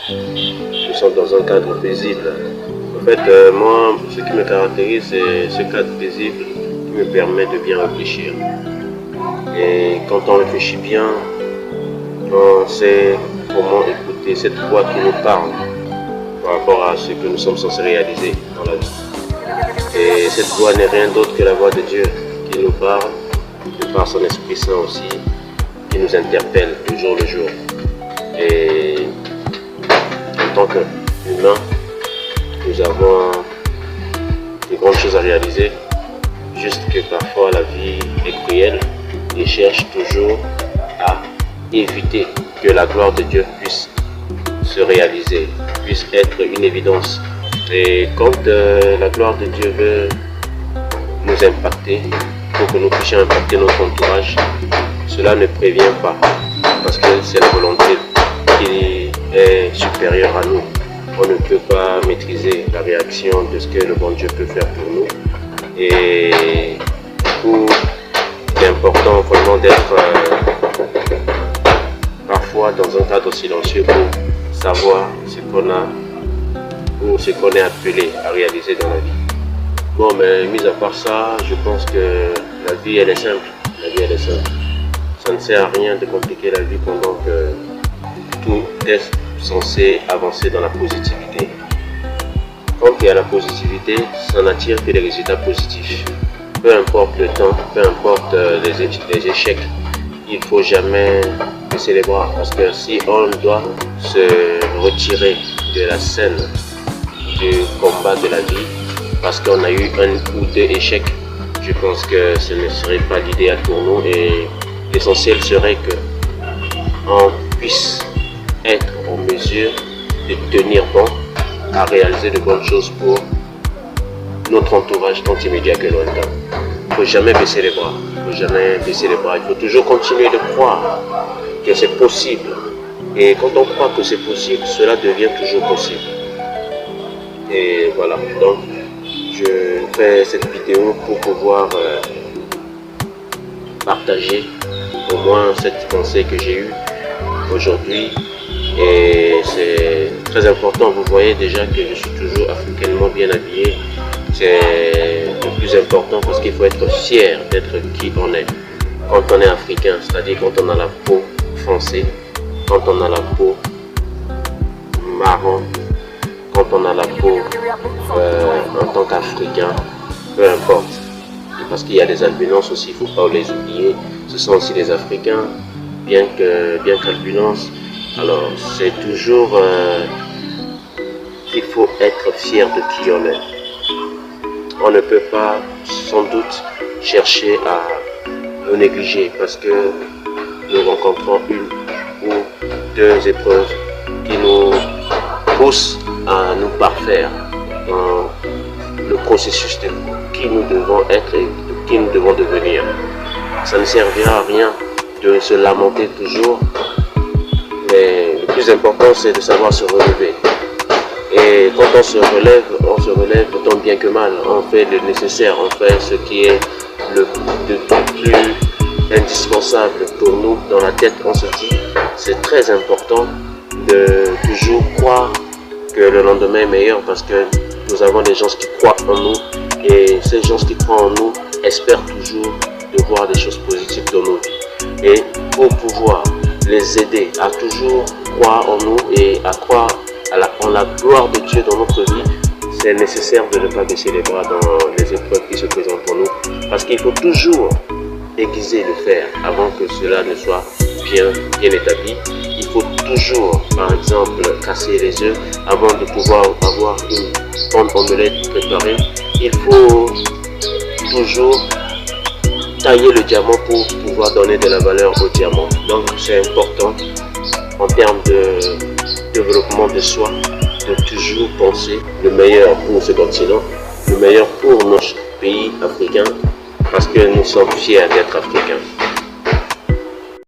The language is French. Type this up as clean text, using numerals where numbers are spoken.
nous sommes dans un cadre paisible. En fait, moi, ce qui me caractérise, c'est ce cadre paisible qui me permet de bien réfléchir. Et quand on réfléchit bien, on sait comment écouter cette voix qui nous parle par rapport à ce que nous sommes censés réaliser dans la vie. Et cette voix n'est rien d'autre que la voix de Dieu qui nous parle, de par son Esprit Saint aussi, qui nous interpelle du jour le jour. Et en tant qu'humains, nous avons de grandes choses à réaliser, juste que parfois la vie est cruelle et cherche toujours à éviter que la gloire de Dieu puisse se réaliser, puisse être une évidence. Et quand la gloire de Dieu veut nous impacter, pour que nous puissions impacter notre entourage, cela ne prévient pas, parce que c'est la volonté qui est supérieure à nous. On ne peut pas maîtriser la réaction de ce que le bon Dieu peut faire pour nous. Et du coup, c'est important vraiment d'être parfois dans un cadre silencieux pour savoir ce qu'on a ou ce qu'on est appelé à réaliser dans la vie. Bon, mais mis à part ça, je pense que la vie elle est simple. La vie elle est simple. Ça ne sert à rien de compliquer la vie pendant que tout est censé avancer dans la positivité. Quand il y a la positivité, ça n'attire que des résultats positifs. Peu importe le temps, peu importe les échecs, il ne faut jamais baisser les bras. Parce que si on doit se retirer de la scène du combat de la vie, parce qu'on a eu un ou deux échecs, je pense que ce ne serait pas l'idéal pour nous. Et l'essentiel serait qu'on puisse être en mesure de tenir bon à réaliser de bonnes choses pour notre entourage tant immédiat que lointain. Il ne faut jamais baisser les bras. Il faut jamais baisser les bras. Il faut toujours continuer de croire que c'est possible. Et quand on croit que c'est possible, cela devient toujours possible. Et voilà. Donc, je fais cette vidéo pour pouvoir partager au moins cette pensée que j'ai eue aujourd'hui. Et c'est très important, vous voyez déjà que je suis toujours africainement bien habillé. C'est le plus important parce qu'il faut être fier d'être qui on est. Quand on est africain, c'est-à-dire quand on a la peau foncée, quand on a la peau marron, quand on a la peau en tant qu'Africain, peu importe. Parce qu'il y a des albinos aussi, il ne faut pas les oublier. Ce sont aussi des Africains, bien qu'albinos. Alors, c'est toujours, il faut être fier de qui on est. On ne peut pas, sans doute, chercher à nous négliger parce que nous rencontrons une ou deux épreuves qui nous poussent à nous parfaire dans le processus de qui nous devons être et de qui nous devons devenir. Ça ne servira à rien de se lamenter toujours. Mais le plus important, c'est de savoir se relever. Et quand on se relève tant bien que mal. On fait le nécessaire, on fait ce qui est le plus indispensable pour nous. Dans la tête, on se dit, c'est très important de toujours croire que le lendemain est meilleur parce que nous avons des gens qui croient en nous. Et ces gens qui croient en nous espèrent toujours de voir des choses positives dans nos vies. Et pour pouvoir les aider à toujours croire en nous et à croire en la gloire de Dieu dans notre vie, c'est nécessaire de ne pas baisser les bras dans les épreuves qui se présentent pour nous. Parce qu'il faut toujours aiguiser le fer avant que cela ne soit bien établi. Il faut toujours, par exemple, casser les œufs avant de pouvoir avoir une bonne omelette préparée. Il faut toujours tailler le diamant pour pouvoir donner de la valeur au diamant. Donc c'est important en termes de développement de soi de toujours penser le meilleur pour ce continent, le meilleur pour nos pays africains parce que nous sommes fiers d'être africains.